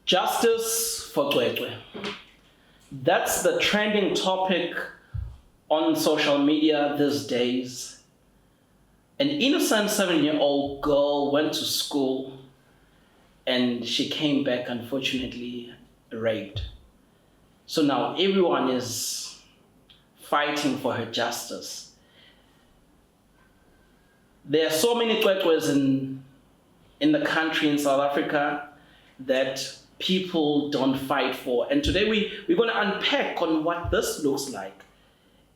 Justice for Cwecwe. That's the trending topic on social media these days. An innocent 7-year-old girl went to school and she came back, unfortunately, raped. So now everyone is fighting for her justice. There are so many Cwekwes in the country, in South Africa, that people don't fight for. And today we're going to unpack on what this looks like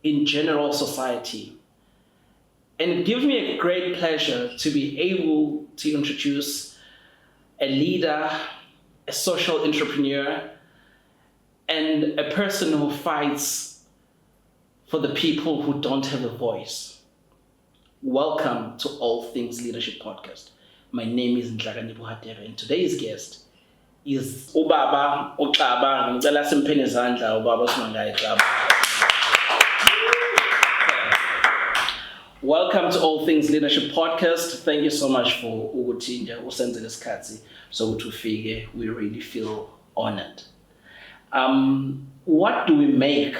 in general society. And it gives me a great pleasure to be able to introduce a leader, a social entrepreneur, and a person who fights for the people who don't have a voice. Welcome to All Things Leadership Podcast. My name is Nhlaka H, and today's guest is Ubaba Xaba. Ngicela simpheni izandla ubaba Smangaye Xaba. Welcome to All Things Leadership Podcast. Thank you so much for ukuthinja usenzele isikhathi sokuthi ufike. We really feel honored. What do we make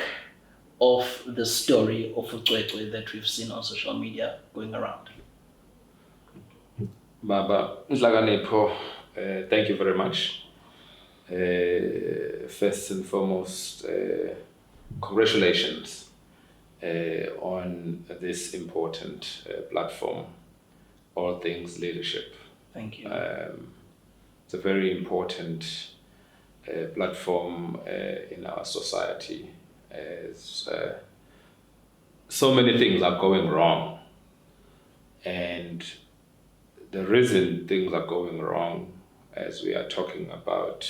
of the story of For Cwecwe that we've seen on social media going around? Baba Nhlaka H, thank you very much. First and foremost, congratulations on this important platform, All Things Leadership. Thank you. It's a very important platform in our society. As so many things are going wrong, and the reason things are going wrong, as we are talking about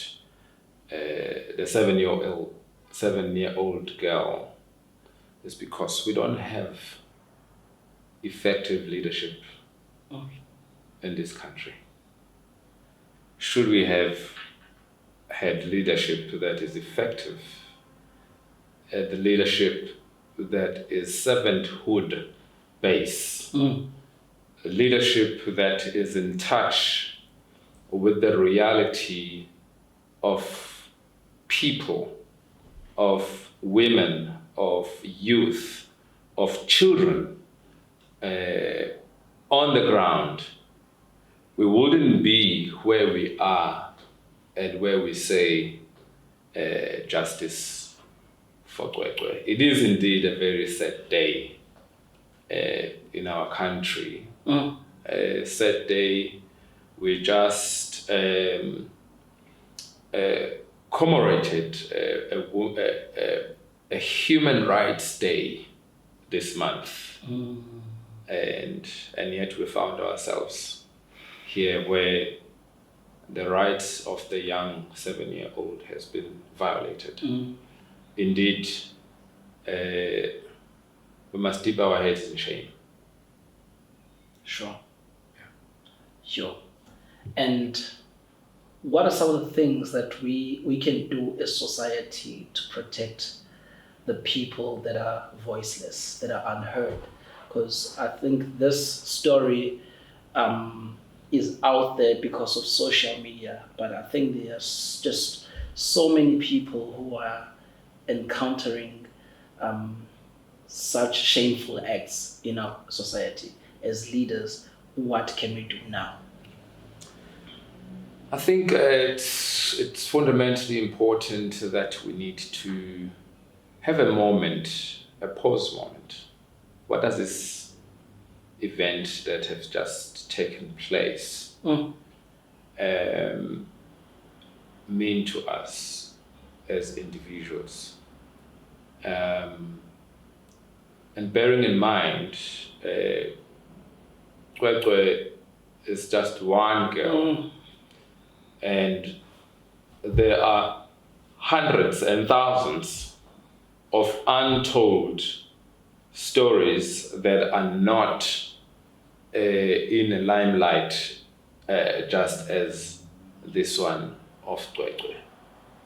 the 7-year-old girl, is because we don't have effective leadership in this country. Should we have had leadership that is effective, the leadership that is servanthood based, leadership that is in touch with the reality of people, of women, of youth, of children on the ground, we wouldn't be where we are and where we say justice for Cwecwe. It is indeed a very sad day in our country. A sad day. We just commemorated a Human Rights Day this month, and yet we found ourselves here where the rights of the young 7-year-old has been violated. Indeed, we must dip our heads in shame. Sure. Sure. And what are some of the things that we can do as society to protect the people that are voiceless, that are unheard? Because I think this story is out there because of social media, but I think there's just so many people who are encountering such shameful acts in our society. As leaders, what can we do now? I think it's fundamentally important that we need to have a moment, a pause moment. What does this event that has just taken place mean to us as individuals? And bearing in mind, Cwecwe is just one girl, and there are hundreds and thousands of untold stories that are not in the limelight, just as this one of Cwecwe.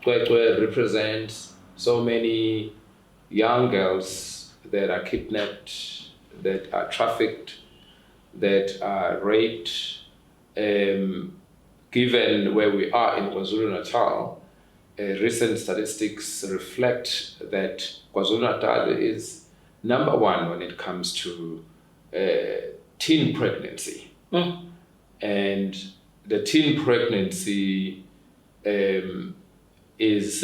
Cwecwe represents so many young girls that are kidnapped, that are trafficked, that are raped, given where we are in KwaZulu-Natal, recent statistics reflect that KwaZulu-Natal is number one when it comes to teen pregnancy. And the teen pregnancy is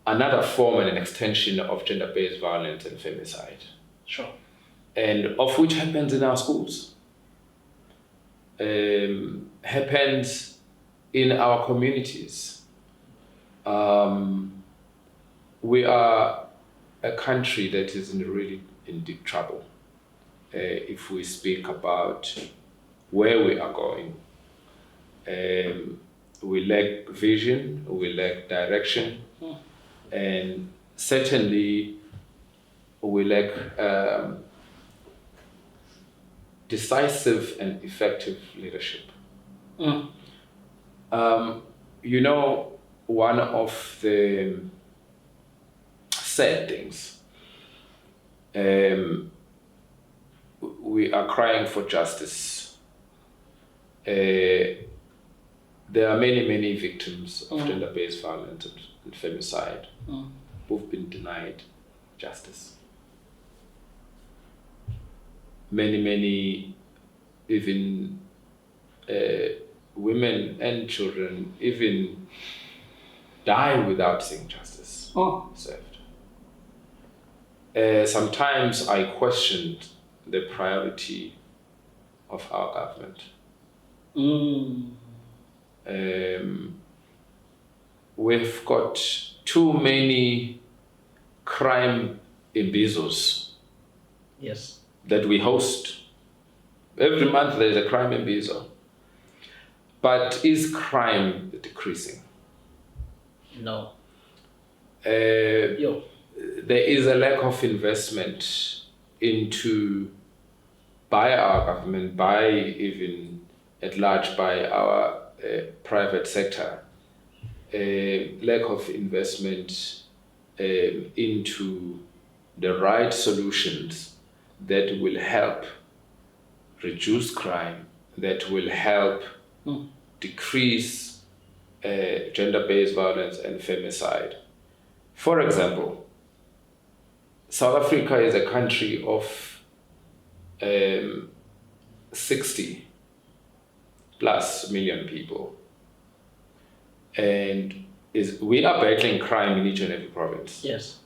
another form and an extension of gender-based violence and femicide. Sure. And of which happens in our schools. Happens in our communities. We are a country that is really in deep trouble if we speak about where we are going. We lack vision, we lack direction, and certainly we lack decisive and effective leadership. You know, one of the sad things, we are crying for justice. There are many victims of gender-based violence and femicide who've been denied justice. Many even women and children even die without seeing justice served. Sometimes I questioned the priority of our government. We've got too many crime imbizos. Yes. That we host. Every month there's a crime imbizo. But is crime decreasing? No. There is a lack of investment into, by our government, by even at large by our private sector, lack of investment into the right solutions that will help reduce crime, that will help decrease gender-based violence and femicide. For example, South Africa is a country of 60 plus million people. And we are battling crime in each and every province. Yes.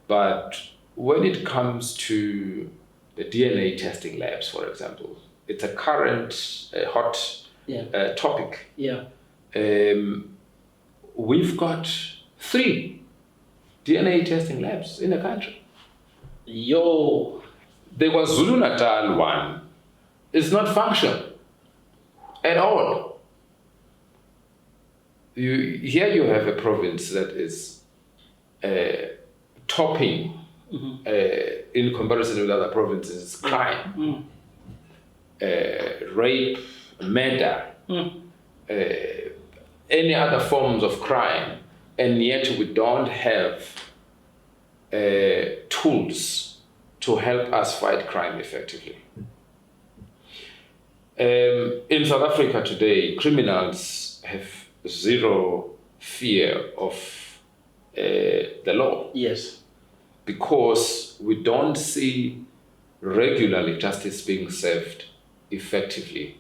But when it comes to the DNA testing labs, for example, it's a current hot topic. Yeah. We've got 3 DNA testing labs in the country. The KwaZulu-Natal one is not functional at all. Here you have a province that is topping in comparison with other provinces, crime, rape, murder, any other forms of crime, and yet we don't have tools to help us fight crime effectively. In South Africa today, criminals have zero fear of the law. Yes. Because we don't see regularly justice being served effectively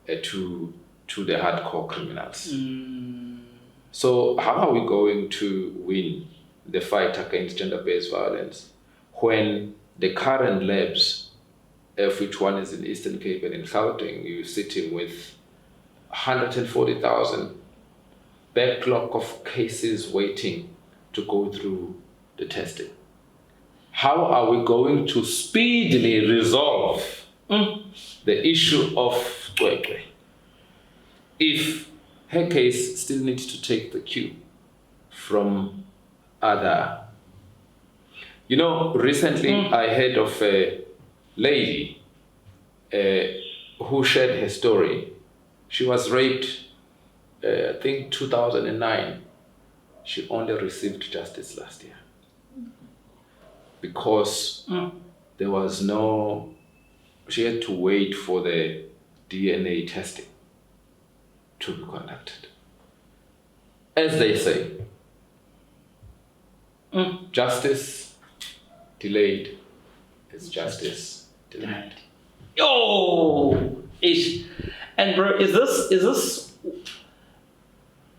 to the hardcore criminals. So how are we going to win the fight against gender-based violence when the current labs, of which one is in Eastern Cape and in Gauteng, you're sitting with 140,000 backlog of cases waiting to go through the testing? How are we going to speedily resolve the issue of Cwecwe if her case still needs to take the cue from other? You know, recently I heard of a lady who shared her story. She was raped, I think 2009. She only received justice last year because there was no, she had to wait for the DNA testing. to be conducted. As they say, justice delayed is justice denied. Oh, ish. And bro, is this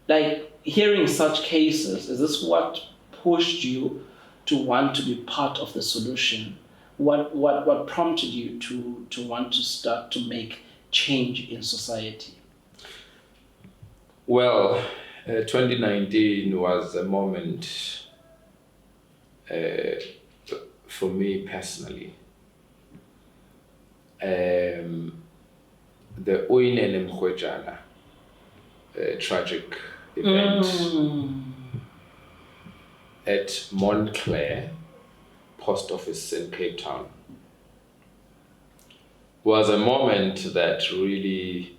like hearing such cases? Is this what pushed you to want to be part of the solution? What prompted you to want to start to make change in society? Well, 2019 was a moment for me personally. The Nhlaka tragic event at Montclair post office in Cape Town was a moment that really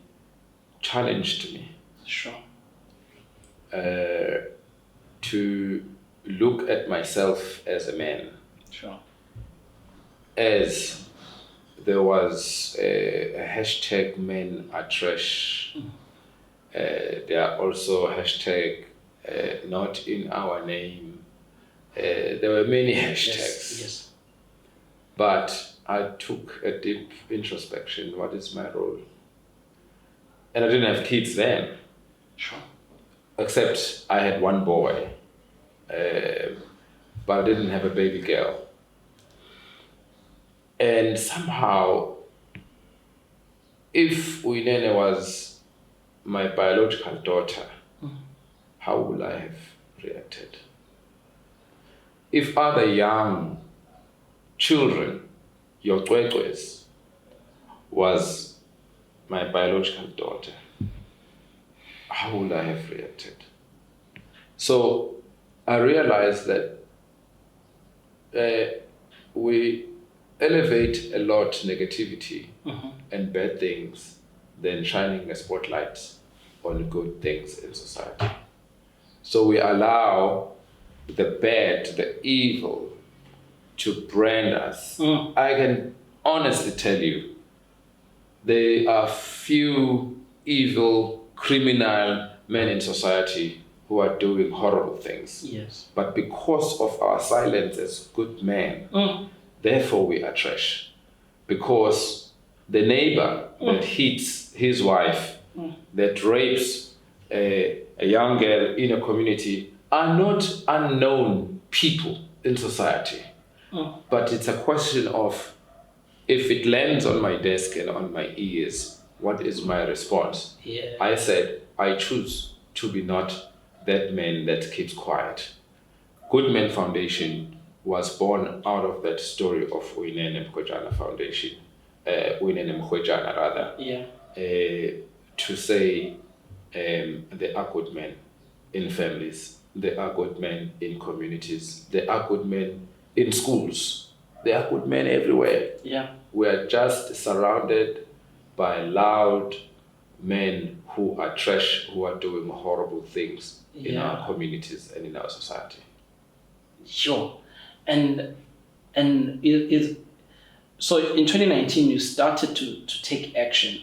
challenged me. Sure. To look at myself as a man. Sure. As there was a hashtag men are trash. There are also hashtag not in our name. There were many hashtags. Yes. But I took a deep introspection. What is my role? And I didn't have kids then. Sure. Except I had one boy, but I didn't have a baby girl. And somehow, if Uyinene was my biological daughter, how would I have reacted? If other young children, your Cwecwes, was my biological daughter, how would I have reacted? So I realized that we elevate a lot negativity and bad things than shining a spotlight on good things in society. So we allow the bad, the evil to brand us. I can honestly tell you, there are few evil, criminal men in society who are doing horrible things. Yes. But because of our silence as good men, therefore we are trash. Because the neighbor that hits his wife, that rapes a young girl in a community are not unknown people in society. But it's a question of, if it lands on my desk and on my ears, what is my response? Yeah. I said, I choose to be not that man that keeps quiet. GoodMen Foundation was born out of that story of Nhlaka Foundation, Nhlaka rather. Yeah. To say there are good men in families, there are good men in communities, there are good men in schools, there are good men everywhere. Yeah. We are just surrounded by loud men who are trash, who are doing horrible things in our communities and in our society. Sure. And so in 2019 you started to take action.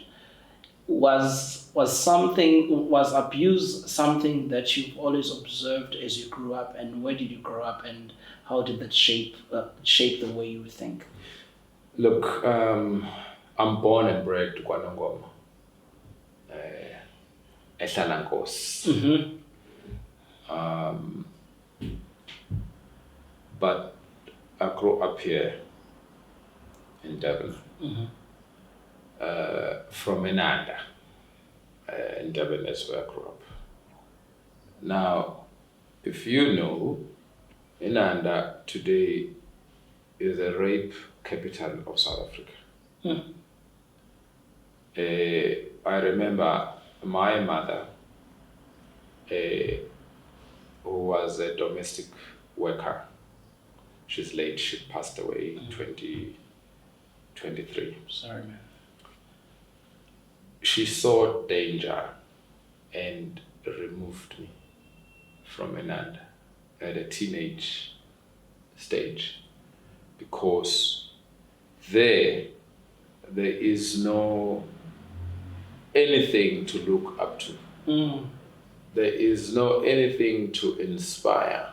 Was abuse something that you've always observed as you grew up, and where did you grow up, and how did that shape the way you think? Look, I'm born and bred to KwaNongoma, ehlala Nkosi. But I grew up here in Durban, from Nhlaka. In Durban, that's where I grew up. Now, if you know, Nhlaka today is a rape capital of South Africa. I remember my mother, who was a domestic worker. She's late, she passed away in 2023. Sorry, man. She saw danger and removed me from Nhlaka at a teenage stage, because there is no anything to look up to There is no anything to inspire.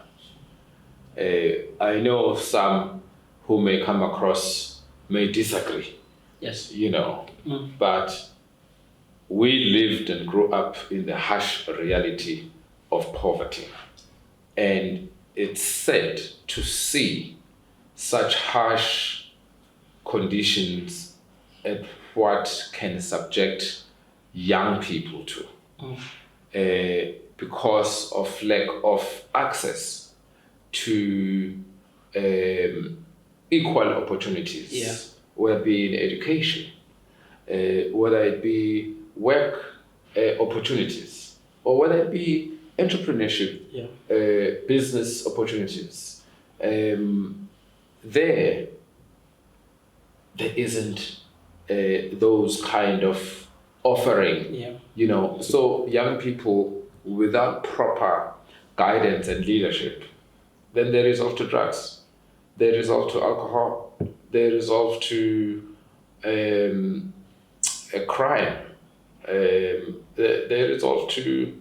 I know of some who may come across, may disagree. Yes. But we lived and grew up in the harsh reality of poverty. And it's sad to see such harsh conditions at what can subject young people to. Because of lack of access to equal opportunities, whether it be in education, whether it be work opportunities, or whether it be entrepreneurship, business opportunities. There isn't those kind of offering, so young people without proper guidance and leadership, then they resort to drugs, they resort to alcohol, they resort to a crime, they resort to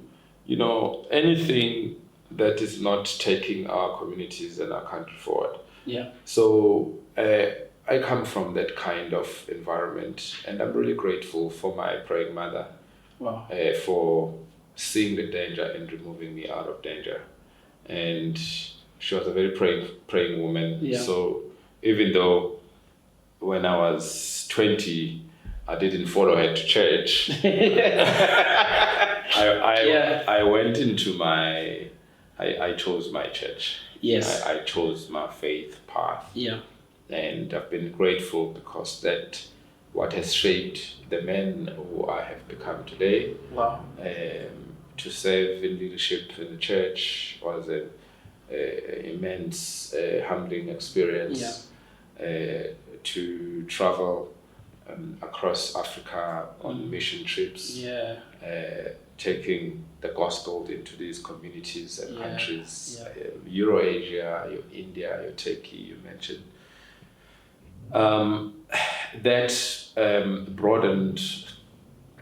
anything that is not taking our communities and our country forward. So I come from that kind of environment, and I'm really grateful for my praying mother. For seeing the danger and removing me out of danger. And she was a very praying woman. So even though when I was 20, I didn't follow her to church, I went into I chose my church. I chose my faith path. And I've been grateful because that what has shaped the man who I have become today. To serve in leadership in the church was an immense humbling experience. To travel across Africa on mission trips, taking the gospel into these communities and countries, Eurasia, your India, your Turkey, you mentioned. That broadened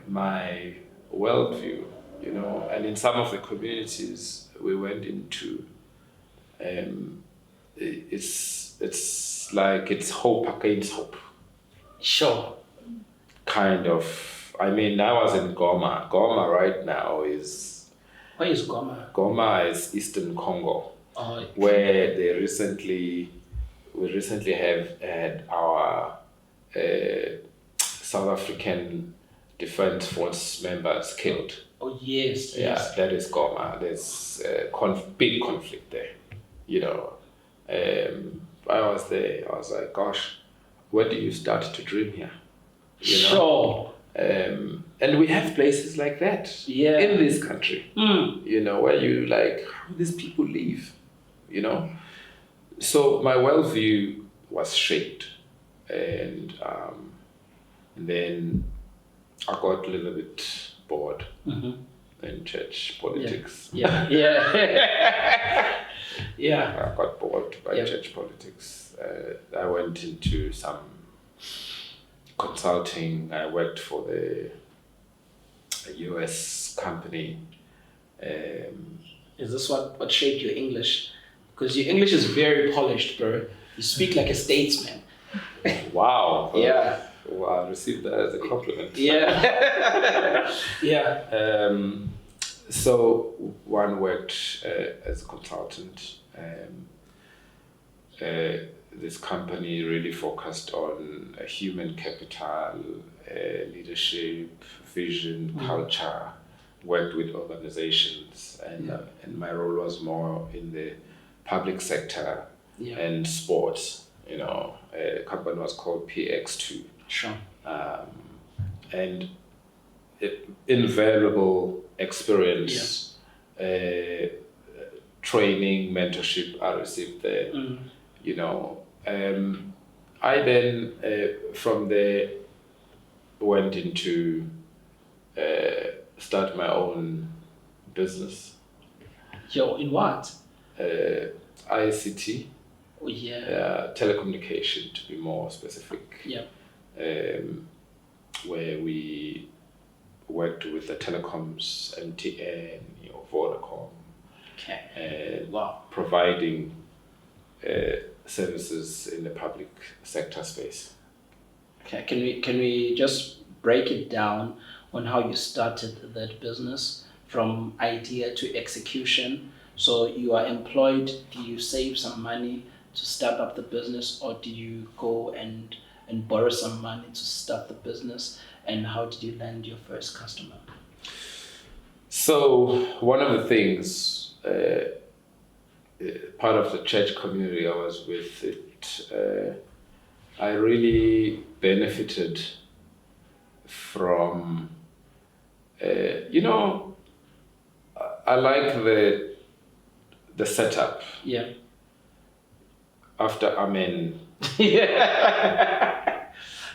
my worldview, and in some of the communities we went into, it's like it's hope against hope. Kind of. I mean, I was in Goma. Goma right now is... Where is Goma? Goma is Eastern Congo, where we recently have had our South African Defence Force members killed. Yes. That is Goma. There's big conflict there. I was there. I was like, gosh, where do you start to dream here? And we have places like that in this country. Where you like, how do these people live? So my worldview was shaped, and then I got a little bit bored in church politics. I got bored by church politics. I went into some consulting. I worked for a US company. Is this what shaped your English? Because your English is very polished, bro. You speak like a statesman. Wow. Well, I received that as a compliment. So one worked as a consultant. This company really focused on human capital, leadership, vision, culture, worked with organizations, and my role was more in the public sector and sports. The company was called PX2. And invaluable experience, training, mentorship I received there. I then from there went into start my own business. In what? ICT. Telecommunication, to be more specific. Where we worked with the telecoms, MTN, Vodacom, and providing services in the public sector space. Okay, can we just break it down on how you started that business from idea to execution? So you are employed, do you save some money to start up the business, or do you go and borrow some money to start the business? And how did you land your first customer? So one of the things, part of the church community I was with, I really benefited from, I like the setup. Yeah. After Amen. Yeah.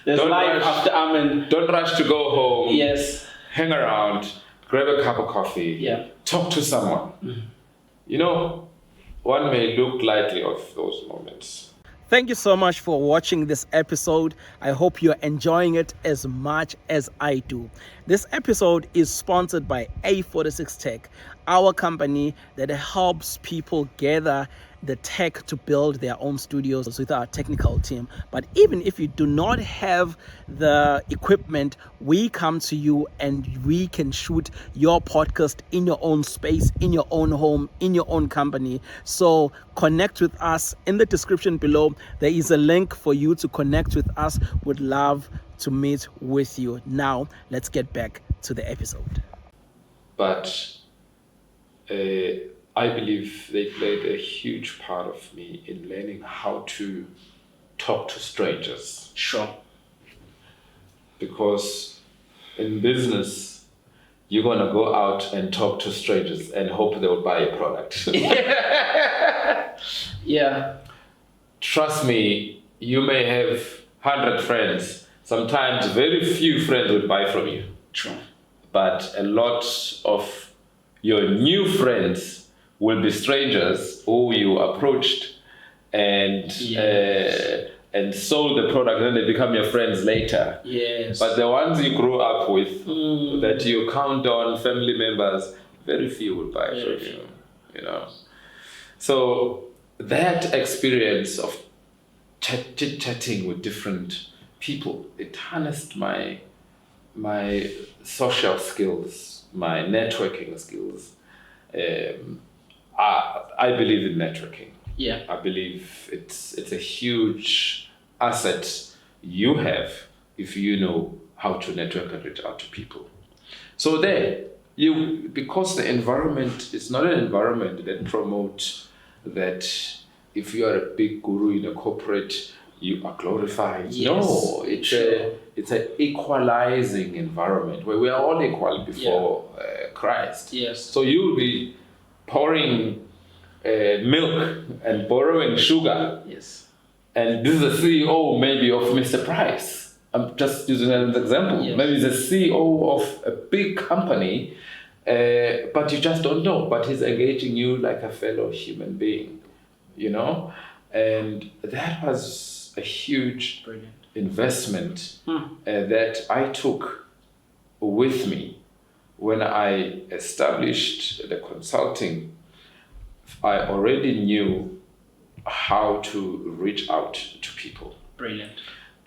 There's life after Amen. Don't rush to go home. Yes. Hang around, grab a cup of coffee. Yeah. Talk to someone. One may look lightly of those moments. Thank you so much for watching this episode. I hope you're enjoying it as much as I do. This episode is sponsored by A46 Tech, our company that helps people gather the tech to build their own studios with our technical team. But even if you do not have the equipment, we come to you and we can shoot your podcast in your own space, in your own home, in your own company. So connect with us. In the description below, there is a link for you to connect with us. Would love to meet with you. Now, let's get back to the episode. But I believe they played a huge part of me in learning how to talk to strangers. Sure. Because in business, you're going to go out and talk to strangers and hope they will buy a product. Yeah. Trust me, you may have 100 friends. Sometimes very few friends will buy from you. True. But a lot of your new friends will be strangers who you approached and sold the product, and then they become your friends later. Yes. But the ones you grew up with, that you count on, family members, very few will buy from you. So that experience of chit-chatting with different people, it harnessed my social skills, my networking skills. I believe in networking. Yeah. I believe it's a huge asset you have if you know how to network and reach out to people. So because the environment is not an environment that promotes that if you are a big guru in a corporate, you are glorified. Yes. No, it's an equalizing environment where we are all equal before Christ. Yes. So you'll be pouring milk and borrowing sugar. Yes. And this is the CEO maybe of Mr. Price. I'm just using that as an example. Yes. Maybe he's the CEO of a big company, but you just don't know. But he's engaging you like a fellow human being, And that was a huge investment that I took with me. When I established the consulting, I already knew how to reach out to people. Brilliant.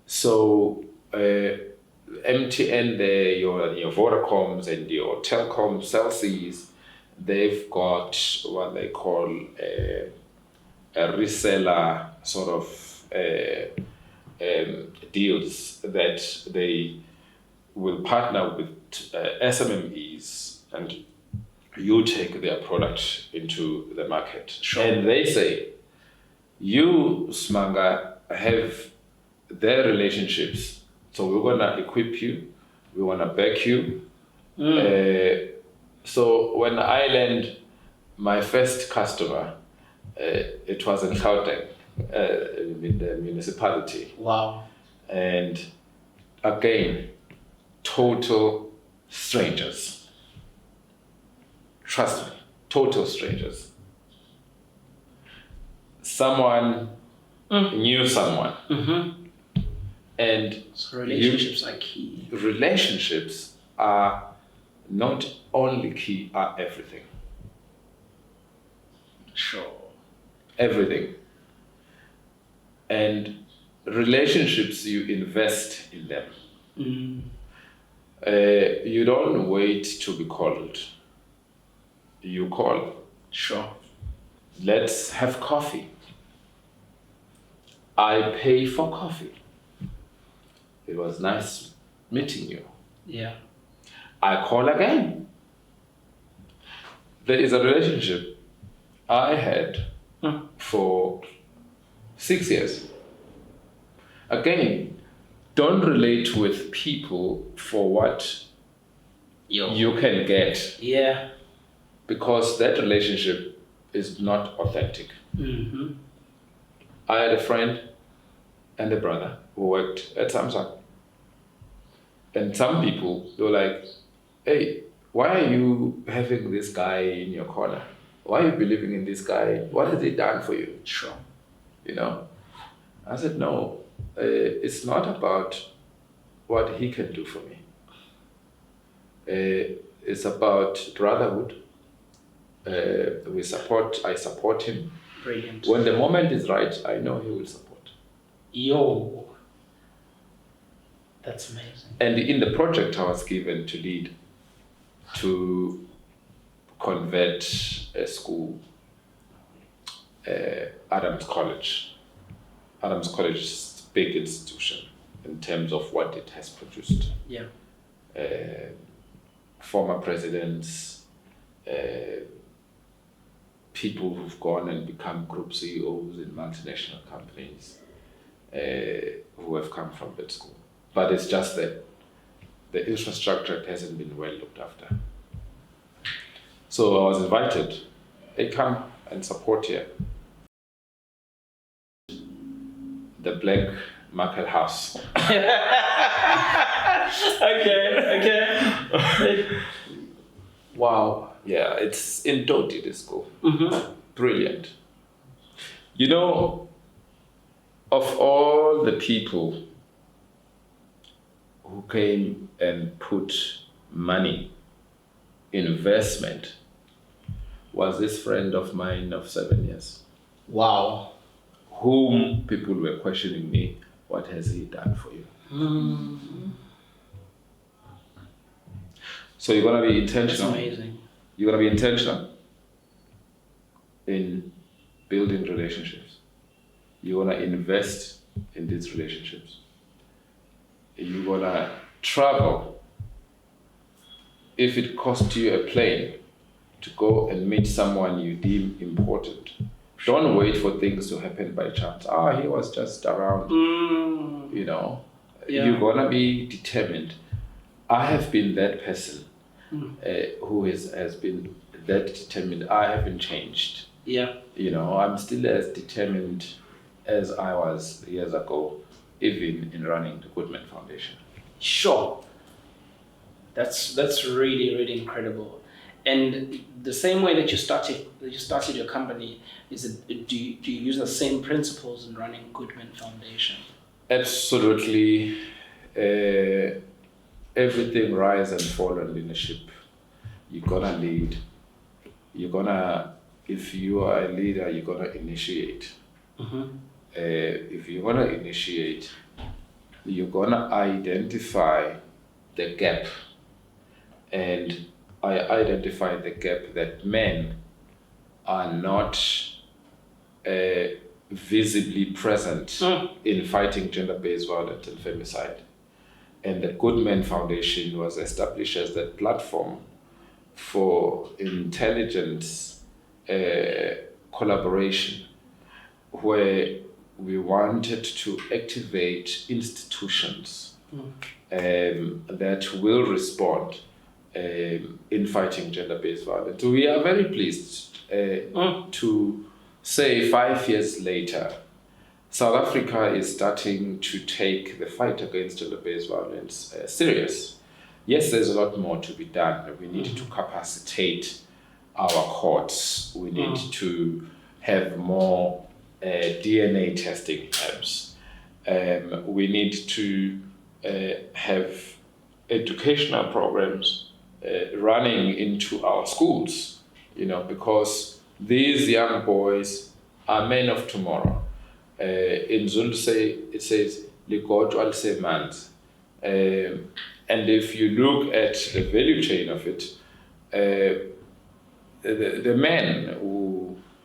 So MTN, your Vodacoms and your Telkom, Celsius, they've got what they call a reseller sort of deals that they will partner with SMMEs, and you take their product into the market. Sure. And they say, you, Smanga, have their relationships, so we're going to equip you, we want to back you. So when I land my first customer, it was in Gauteng, in the municipality. Wow. And again, total strangers. Trust me, total strangers. Someone knew someone. Mm-hmm. And so relationships are key. Relationships are not only key, are everything. Sure. Everything. And relationships, you invest in them. You don't wait to be called. You call. Sure. Let's have coffee. I pay for coffee. It was nice meeting you. Yeah. I call again. There is a relationship I had for 6 years. Again, don't relate with people for what you can get. Yeah. Because that relationship is not authentic. I had a friend and a brother who worked at Samsung. And some people, they were like, hey, why are you having this guy in your corner? Why are you believing in this guy? What has he done for you? Sure. You know? I said, no, it's not about what he can do for me. It's about brotherhood. I support him. Brilliant. When the moment is right, I know he will support. Yo. That's amazing. And in the project I was given to lead, to convert a school, Adams College. Adams College is a big institution in terms of what it has produced. Yeah. Former presidents, people who've gone and become group CEOs in multinational companies, who have come from that school. But it's just that the infrastructure hasn't been well looked after. So I was invited, hey, come and support here. The Black Market House. Okay. Wow. Yeah, it's in Doti, this school. Brilliant. You know, of all the people who came and put money, investment, was this friend of mine of 7 years. Wow. Whom people were questioning me, what has he done for you? So you're gonna be intentional. That's amazing. You're gonna be intentional in building relationships. You're gonna invest in these relationships. You're gonna travel. If it costs you a plane to go and meet someone you deem important, don't wait for things to happen by chance. He was just around. You know, you're gonna be determined. I have been that person who has been that determined. I haven't changed. Yeah. You know, I'm still as determined as I was years ago, even in running the GoodMen Foundation. Sure. That's really, really incredible. And the same way that you started your company, do you use the same principles in running GoodMen Foundation? Absolutely. Everything rise and fall in leadership. You're gonna lead. If you are a leader, you're gonna initiate. If you're gonna initiate, you're gonna identify the gap. And I identified the gap that men are not visibly present in fighting gender-based violence and femicide. And the GoodMen Foundation was established as that platform for intelligence collaboration, where we wanted to activate institutions that will respond in fighting gender-based violence. So we are very pleased to say 5 years later, South Africa is starting to take the fight against gender-based violence serious. Yes, there's a lot more to be done. We need to capacitate our courts. We need to have more DNA testing labs. We need to have educational programs running into our schools, because these young boys are men of tomorrow. In Zulu it says, "Ligotshwa lisemanzi." And if you look at the value chain of it, the man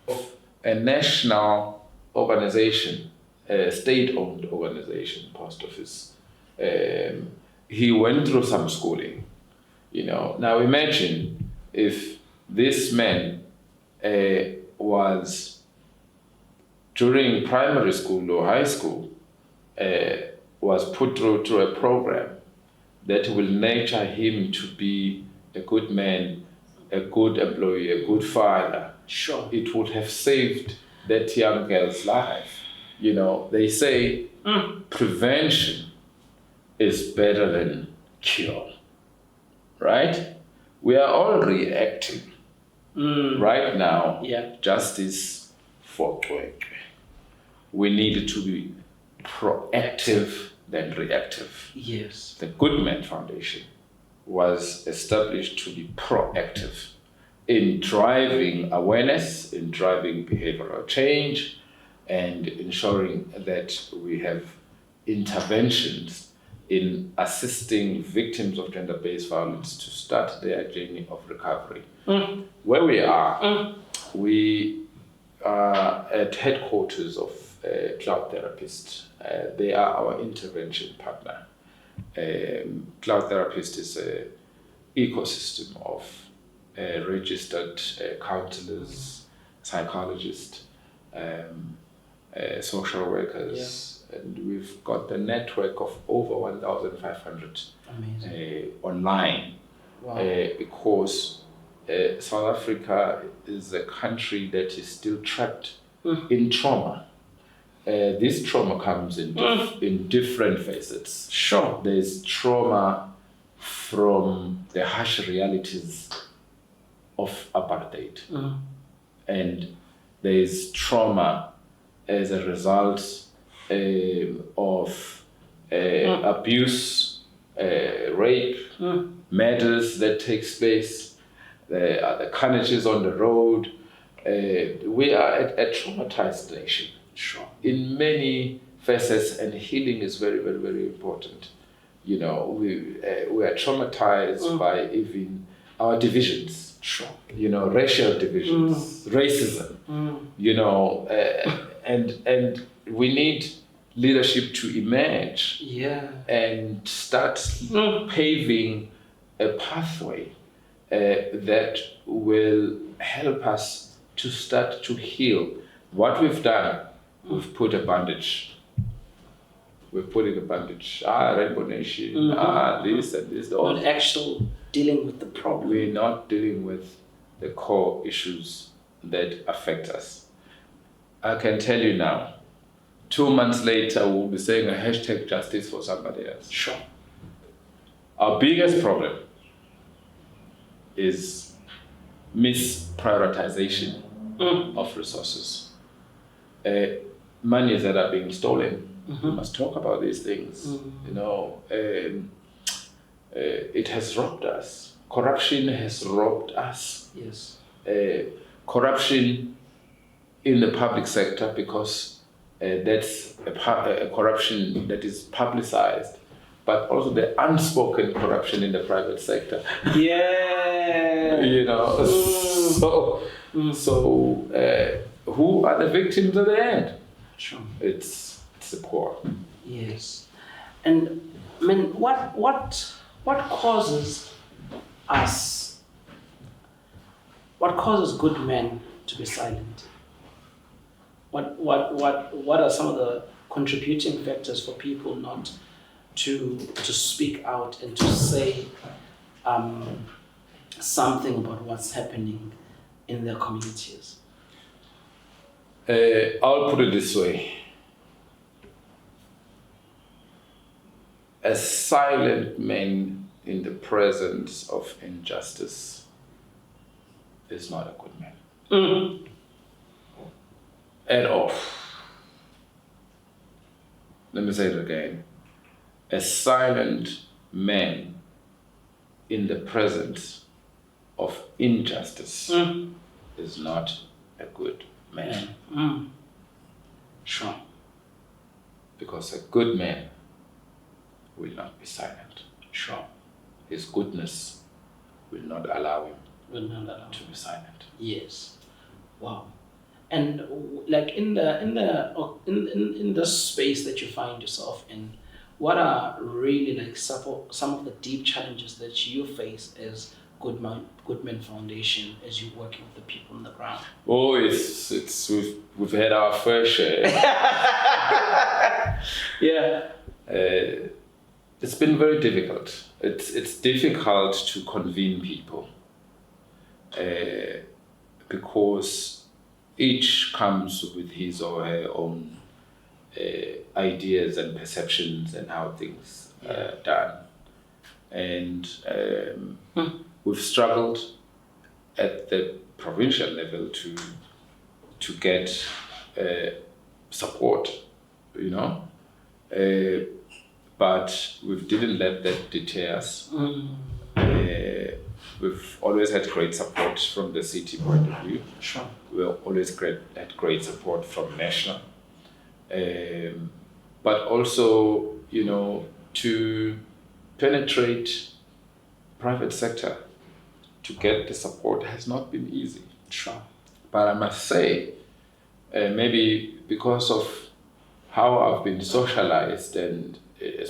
of a national organization, a state-owned organization, post office, he went through some schooling. Now imagine if this man was during primary school or high school, was put through a program that will nurture him to be a good man, a good employee, a good father. Sure. It would have saved that young girl's life. They say prevention is better than cure, right? We are all reacting right now. Yeah. Justice for Cwecwe. We need to be proactive than reactive. Yes. The GoodMen Foundation was established to be proactive in driving awareness, in driving behavioral change, and ensuring that we have interventions in assisting victims of gender-based violence to start their journey of recovery. Where we are, we are at headquarters of Cloud Therapist. They are our intervention partner. Cloud Therapist is an ecosystem of registered counselors, psychologists, social workers, and we've got a network of over 1,500 online. Wow. Because South Africa is a country that is still trapped in trauma. This trauma comes in different facets. Sure. There's trauma from the harsh realities of apartheid. And there's trauma as a result of abuse, rape, murders that takes place, the carnages on the road. We are a traumatized nation. Sure. In many facets, and healing is very, very, very important. We are traumatized by even our divisions. Sure. Racial divisions, racism. And we need leadership to emerge. Yeah. And start paving a pathway that will help us to start to heal. What we've done, we've put a bandage. We've put in a bandage. Rainbow Nation, this and this. Not actual dealing with the problem. We're not dealing with the core issues that affect us. I can tell you now, 2 months later, we'll be saying a hashtag justice for somebody else. Sure. Our biggest problem is misprioritization of resources. Monies that are being stolen. We must talk about these things. It has robbed us. Corruption has robbed us. Yes. Corruption in the public sector, because that's a corruption that is publicized, but also the unspoken corruption in the private sector. Yeah. So who are the victims at the end? Sure. It's the poor. Yes. And I mean, what causes us? What causes good men to be silent? What are some of the contributing factors for people not to speak out and to say something about what's happening in their communities? I'll put it this way. A silent man in the presence of injustice is not a good man. At all. Let me say it again. A silent man in the presence of injustice is not a good man. Sure. Because a good man will not be silent. Sure. His goodness will not allow him Will not allow. to be silent. Yes. Wow. And like in the space that you find yourself in, what are really like some of the deep challenges that you face as GoodMen Foundation as you're working with the people on the ground? Oh, we've had our fair share. Yeah. It's been very difficult. It's difficult to convene people because each comes with his or her own ideas and perceptions and how things are done. And we've struggled at the provincial level to get support, you know. But we didn't let that deter us. We've always had great support from the city point of view. Sure. We've always had great support from national. But also, you know, to penetrate private sector, to get the support has not been easy. Sure. But I must say, maybe because of how I've been socialized and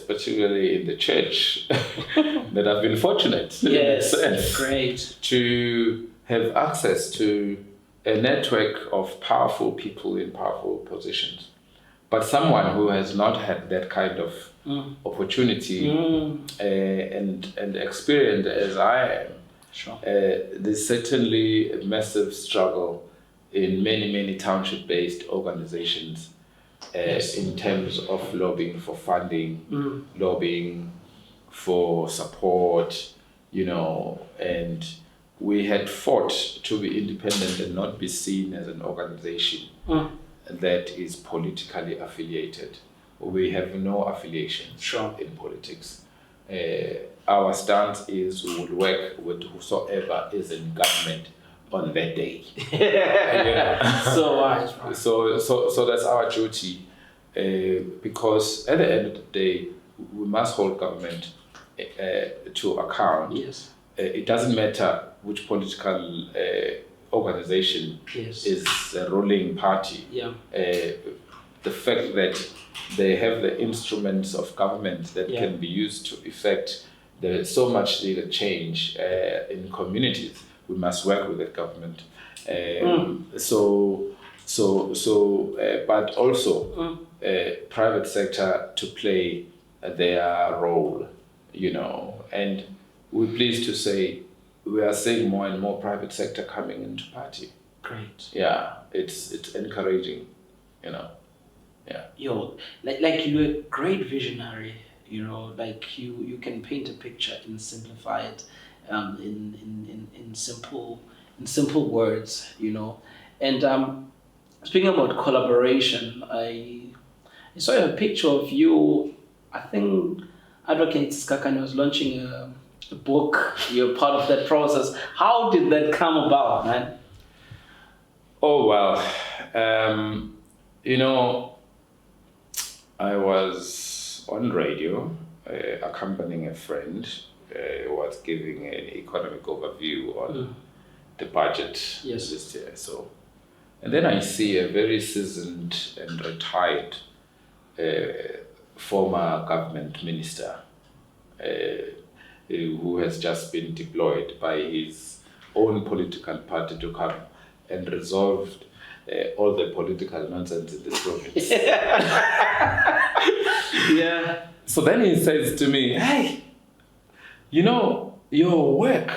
particularly in the church, that I've been fortunate Yes, great. to have access to a network of powerful people in powerful positions. But someone who has not had that kind of opportunity and experience as I am, Sure. There's certainly a massive struggle in many township-based organizations in terms of lobbying for funding, lobbying for support, you know, and we had fought to be independent and not be seen as an organization that is politically affiliated. We have no affiliations in politics. Our stance is we will work with whosoever is in government on that day. So wise. So that's our duty, because at the end of the day, we must hold government to account. Yes. It doesn't matter which political organization is a ruling party. Yeah. The fact that they have the instruments of government that can be used to effect so much needed change in communities. We must work with the government. But also private sector to play their role, you know. And we're pleased to say we are seeing more and more private sector coming into party. Great. Yeah, it's encouraging, you know. Yeah. Yo, like you're a great visionary, you know, like you can paint a picture and simplify it in simple words, you know. And speaking about collaboration, I saw a picture of you. I think Advocate Skakani was launching a book. You're part of that process. How did that come about, man? Oh, well, you know, I was on radio accompanying a friend who was giving an economic overview on the budget this year. So, and then I see a very seasoned and retired former government minister who has just been deployed by his own political party to come and resolve all the political nonsense in this province. Yeah. So then he says to me, hey, you know, your work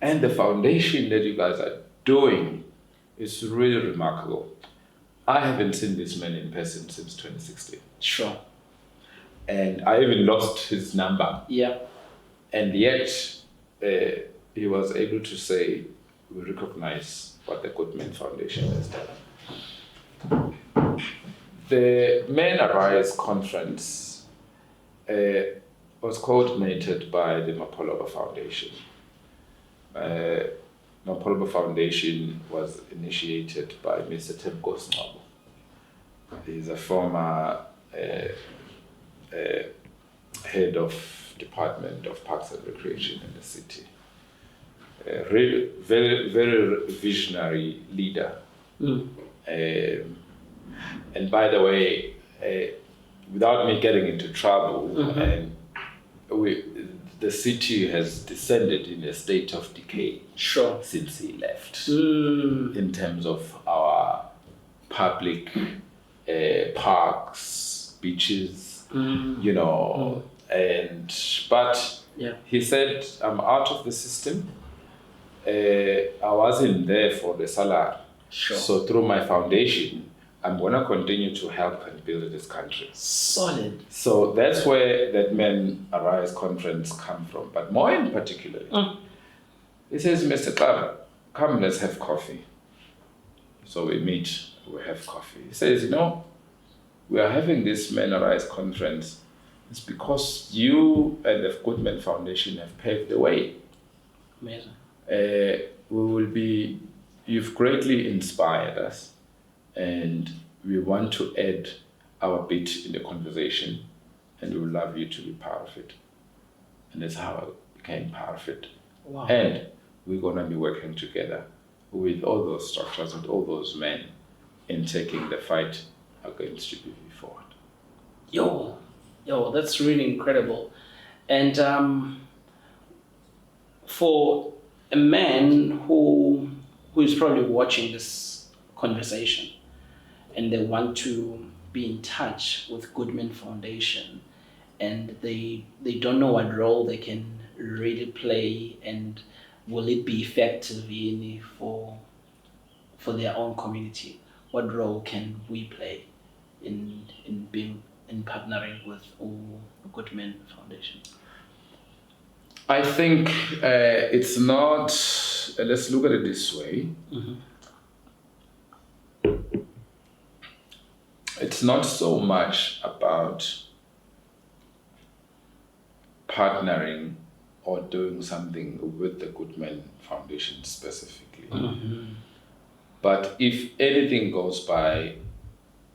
and the foundation that you guys are doing is really remarkable. I haven't seen this man in person since 2016. Sure. And I even lost his number. Yeah. And yet, he was able to say, we recognize what the GoodMen Foundation has done. The Men Arise conference was coordinated by the Mapolova Foundation. Mapolova Foundation was initiated by Mr. Xaba. He's a former head of Department of Parks and Recreation in the city. Really, very, very visionary leader. And by the way, without me getting into trouble, and the city has descended in a state of decay since he left, in terms of our public parks, beaches, but he said, I'm out of the system. I wasn't there for the salary. So through my foundation, I'm going to continue to help and build this country. Solid. So that's where that Men Arise conference come from. But more in particular, he says, Mr. Xaba, come, let's have coffee. So we meet, we have coffee. He says, we are having this Men Arise conference. It's because you and the GoodMen Foundation have paved the way. Amazing. You've greatly inspired us. And we want to add our bit in the conversation, and we would love you to be part of it. And that's how I became part of it. Wow. And we're going to be working together with all those structures, with all those men, in taking the fight against GBV forward. Yo, that's really incredible. And for a man who is probably watching this conversation, and they want to be in touch with GoodMen Foundation, and they don't know what role they can really play, and will it be effective for their own community? What role can we play in partnering with GoodMen Foundation? I think it's not. Let's look at it this way. It's not so much about partnering or doing something with the GoodMen Foundation specifically. But if anything goes by,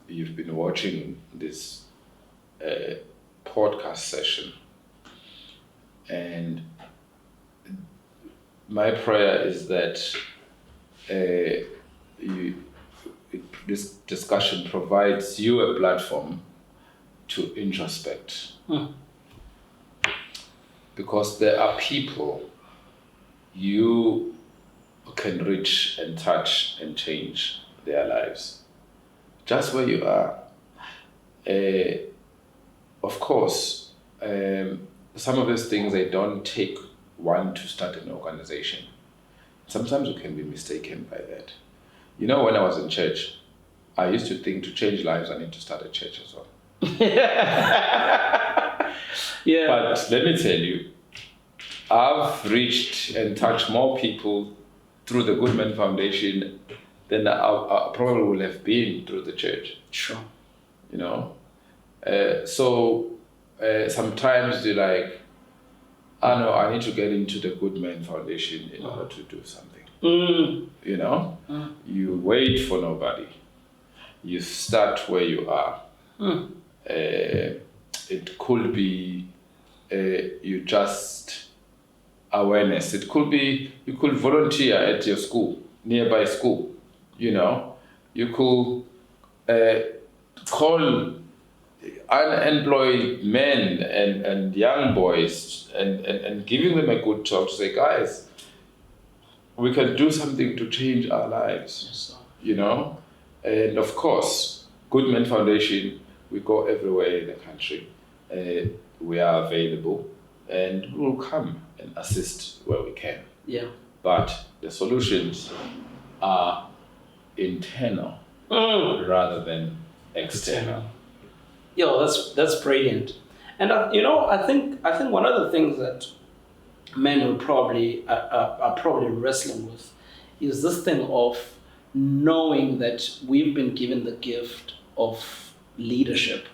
you've been watching this podcast session, and my prayer is that this discussion provides you a platform to introspect. Because there are people you can reach and touch and change their lives. Just where you are. Of course, some of these things, they don't take one to start an organization. Sometimes you can be mistaken by that. When I was in church, I used to think to change lives, I need to start a church as well. But let me tell you, I've reached and touched more people through the GoodMen Foundation than I probably would have been through the church. Sure. So sometimes you're like, I need to get into the GoodMen Foundation in order to do something. You wait for nobody. You start where you are. It could be you just awareness. It could be you could volunteer at your school, nearby school. You could call unemployed men and young boys and giving them a good talk to say, guys, we can do something to change our lives. And of course, GoodMen Foundation, we go everywhere in the country. We are available, and we'll come and assist where we can. But the solutions are internal rather than external. That's brilliant. And I think one of the things that men will probably are probably wrestling with is this thing of knowing that we've been given the gift of leadership,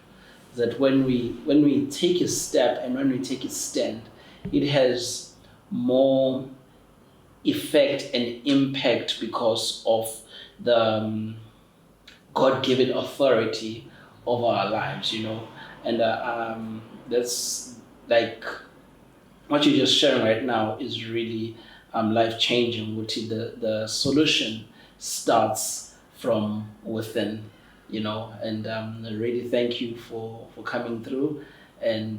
that when we take a step and when we take a stand, it has more effect and impact because of the God-given authority over our lives, and that's like what you're just sharing right now is really life-changing. The solution starts from within, and I really thank you for coming through, and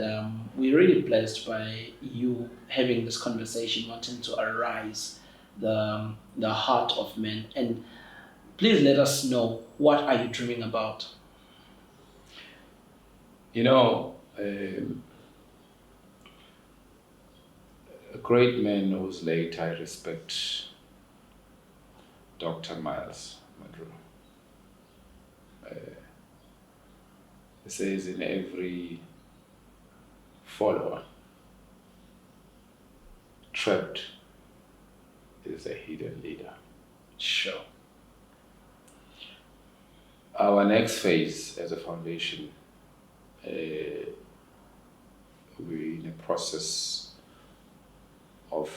we're really blessed by you having this conversation, wanting to arise the heart of men. And please let us know, what are you dreaming about? A great man whose late I respect, Dr. Miles Monroe. He says, in every follower, trapped is a hidden leader. Sure. Our next phase as a foundation, we're in a process of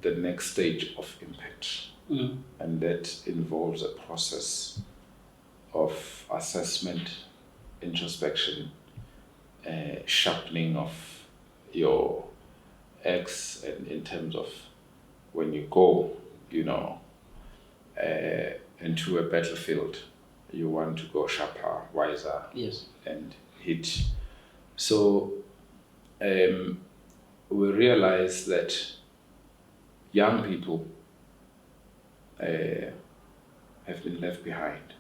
the next stage of impact. And that involves a process of assessment, introspection, sharpening of your axe, and in terms of when you go, into a battlefield, you want to go sharper, wiser, yes, and hit. So we realize that young people have been left behind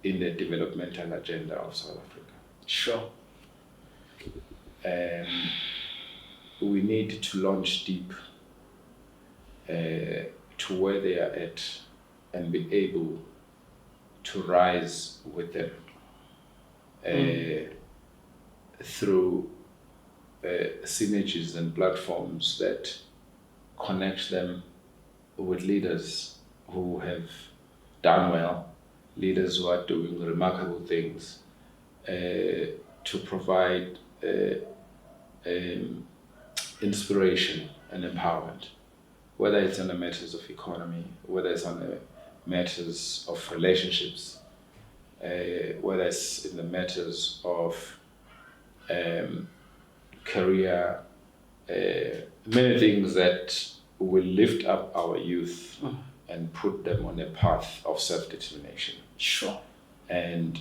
in the developmental agenda of South Africa. Sure. We need to launch deep to where they are at and be able to rise with them through synergies and platforms that connect them with leaders who have done well, leaders who are doing remarkable things, to provide inspiration and empowerment, whether it's on the matters of economy, whether it's on the matters of relationships, whether it's in the matters of career, many things that will lift up our youth and put them on a path of self-determination. Sure. And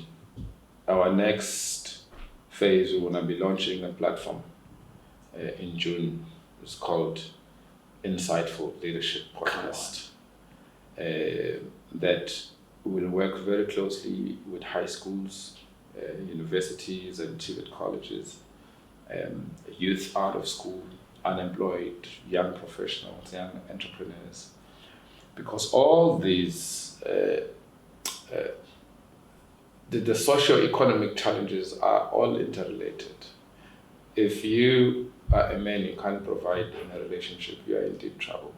our next phase, we're going to be launching a platform in June. It's called Insightful Leadership Podcast. That will work very closely with high schools, universities, and TVET colleges, youth out of school, unemployed, young professionals, young entrepreneurs. Because all these, the socio-economic challenges are all interrelated. If you are a man, you can't provide in a relationship, you are in deep trouble.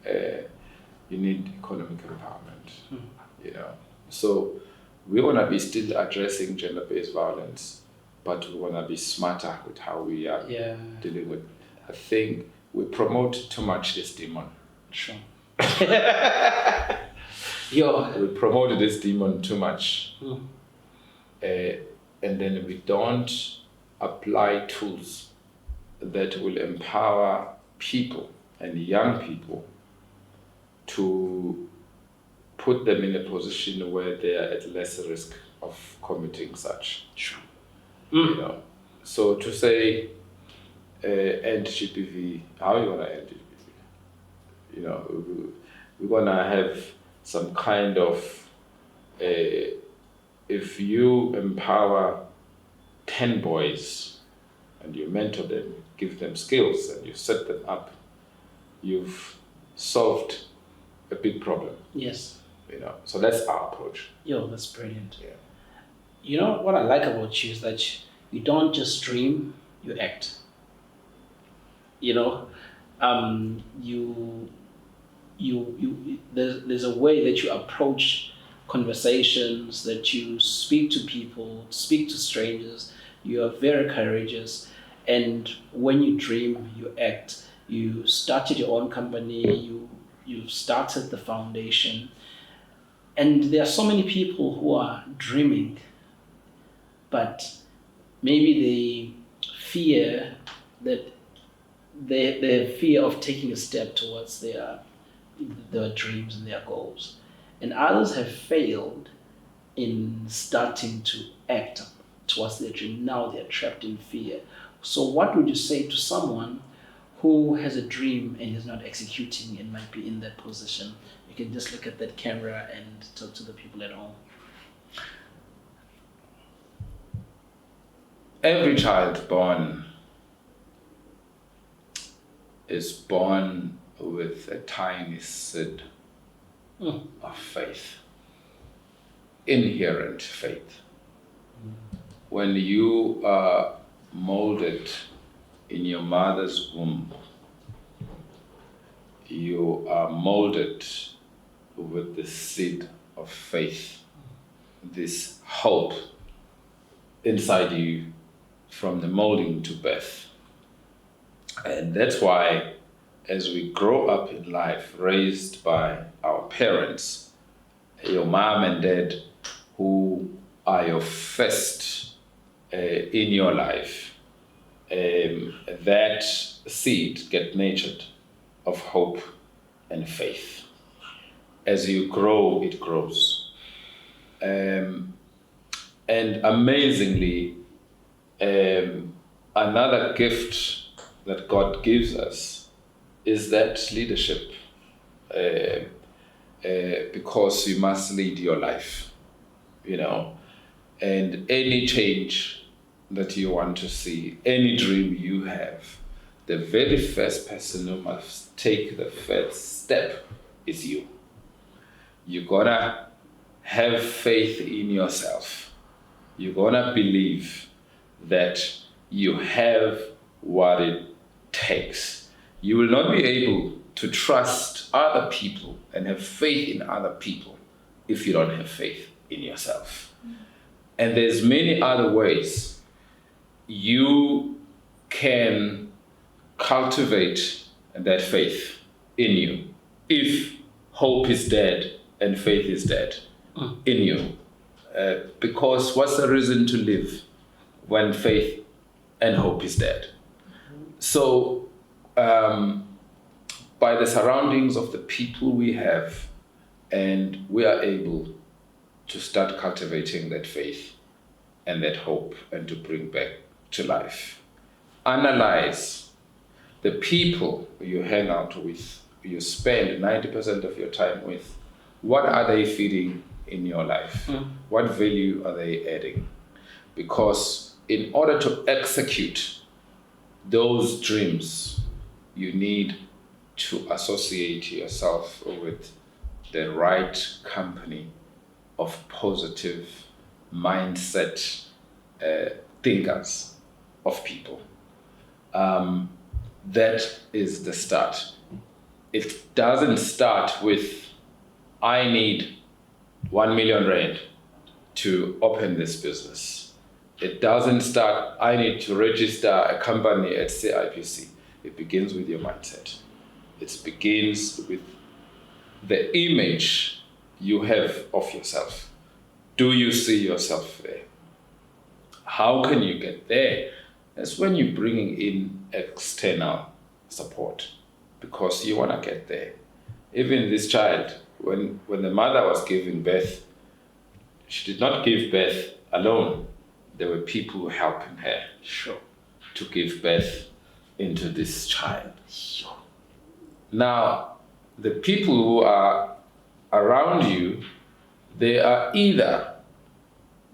You need economic empowerment, So we want to be still addressing gender-based violence, but we want to be smarter with how we are dealing with. I think we promote too much this demon. Sure. We promote this demon too much. And then we don't apply tools that will empower people and young people to put them in a position where they are at less risk of committing such. Sure. So to say end GBV, how are you going to end GBV? We're going to have some kind of, if you empower 10 boys and you mentor them, give them skills and you set them up, you've solved a big problem. Yes. So that's our approach. That's brilliant. Yeah. What I like about you is that you don't just dream, you act. There's a way that you approach conversations, that you speak to people, speak to strangers. You are very courageous. And when you dream, you act. You started your own company, you started the foundation. And there are so many people who are dreaming, but maybe they fear that the fear of taking a step towards their dreams and their goals. And others have failed in starting to act towards their dream. Now they're trapped in fear. So what would you say to someone who has a dream and is not executing and might be in that position? You can just look at that camera and talk to the people at home. Every child born is born with a tiny seed of faith, inherent faith. When you are molded in your mother's womb, you are molded with the seed of faith, this hope inside you from the molding to birth. And that's why, as we grow up in life, raised by our parents, your mom and dad, who are your first in your life, that seed get nurtured of hope and faith. As you grow, it grows. And amazingly, another gift that God gives us is that leadership, because you must lead your life, and any change that you want to see, any dream you have, the very first person who must take the first step is you. You're gonna have faith in yourself. You're gonna believe that you have what it takes. You will not be able to trust other people and have faith in other people if you don't have faith in yourself. And there's many other ways you can cultivate that faith in you if hope is dead and faith is dead in you. Because what's the reason to live when faith and hope is dead? So by the surroundings of the people we have, and we are able to start cultivating that faith and that hope and to bring back to life. Analyze the people you hang out with, you spend 90% of your time with. What are they feeding in your life? What value are they adding? Because in order to execute those dreams, you need to associate yourself with the right company of positive mindset thinkers, of people. That is the start. It doesn't start with, I need 1 million rand to open this business. It doesn't start, I need to register a company at CIPC. It begins with your mindset. It begins with the image you have of yourself. Do you see yourself there? How can you get there? That's when you're bringing in external support, because you want to get there. Even this child, when the mother was giving birth, she did not give birth alone. There were people helping her to give birth into this child. Now, the people who are around you, they are either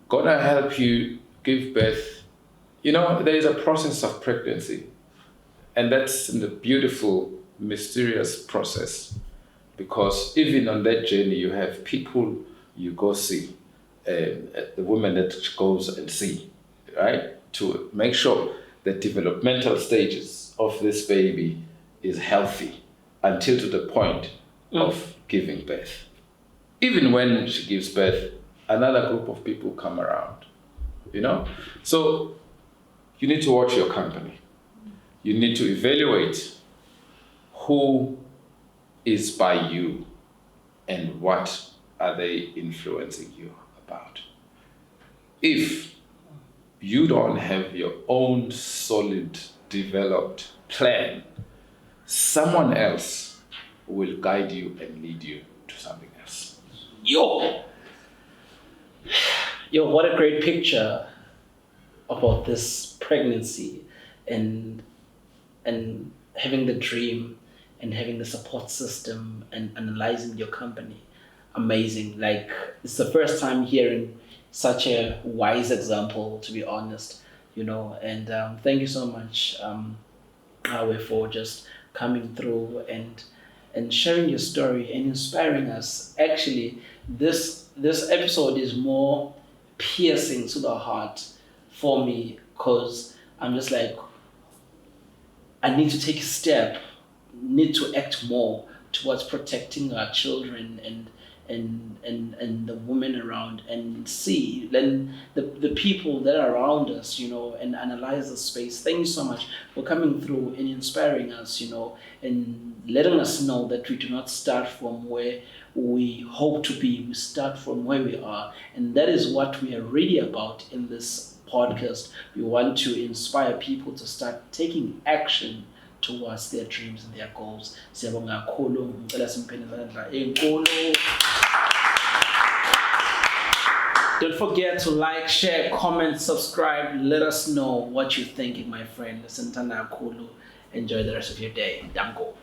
gonna help you give birth. There is a process of pregnancy, and that's the beautiful, mysterious process, because even on that journey, you have people you go see, the woman that goes and see, right? To make sure the developmental stages of this baby is healthy until to the point of giving birth. even when she gives birth, another group of people come around, you know? So you need to watch your company. You need to evaluate who is by you and what are they influencing you about. If you don't have your own solid, developed plan, someone else will guide you and lead you to something else. Yo, what a great picture about this pregnancy and having the dream and having the support system and analyzing your company. Amazing. Like, it's the first time hearing such a wise example, to be honest, and thank you so much, Awe, for just coming through and sharing your story and inspiring us. Actually, this episode is more piercing to the heart for me, because I'm just like, I need to take a step, need to act more towards protecting our children and the women around, and see then the people that are around us, and analyze the space. Thank you so much for coming through and inspiring us, and letting us know that we do not start from where we hope to be. We start from where we are, and that is what we are really about in this podcast. We want to inspire people to start taking action towards their dreams and their goals. Siyabonga kakhulu, ngicela simphenele izandla enkulu. Don't forget to like, share, comment, subscribe. Let us know what you're thinking, my friend. Enjoy the rest of your day. Danko.